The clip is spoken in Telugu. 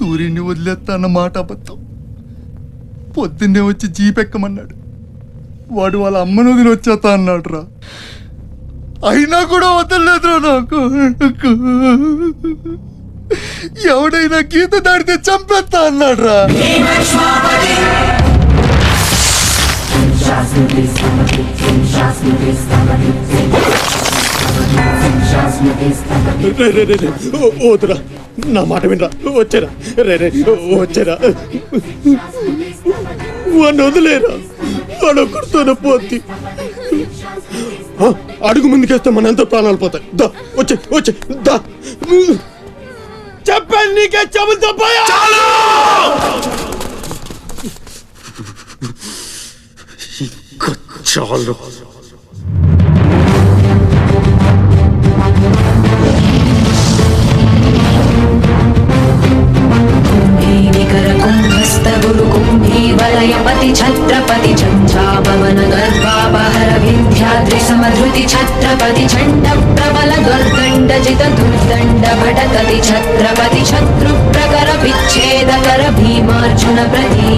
సూర్యుడిని వదిలేస్తా అన్న మాట అబద్ధం. పొద్దున్నే వచ్చి జీపెక్కమన్నాడు. వాడు వాళ్ళ అమ్మను వదిలి వచ్చేస్తా అన్నాడు రా. అయినా కూడా వదలలేదురా నాకు. ఎవడైనా గీత దాడితే చంపేస్తా అన్నాడు రా. వద్దురా, నా మాట వినరా. వచ్చారా రే వచ్చారా, వాడిని వదిలేరా. వాడు ఒక్కడితోనే పోద్ది. అడుగు ముందుకేస్తే మన ఎంత ప్రాణాలు పోతాయి. దా వచ్చే వచ్చే దా. చెప్పాను నీకే, చెబుతా పోయా. చాలు. वलयपति छत्रपति चंचापवन गर्भापहर विंध्याद्रि समधृति छत्रपति चंड प्रबल दुर्दंड जित दुर्दंड भटकति छत्रपति शत्रु प्रकर विच्छेदकर भीमार्जुन प्रति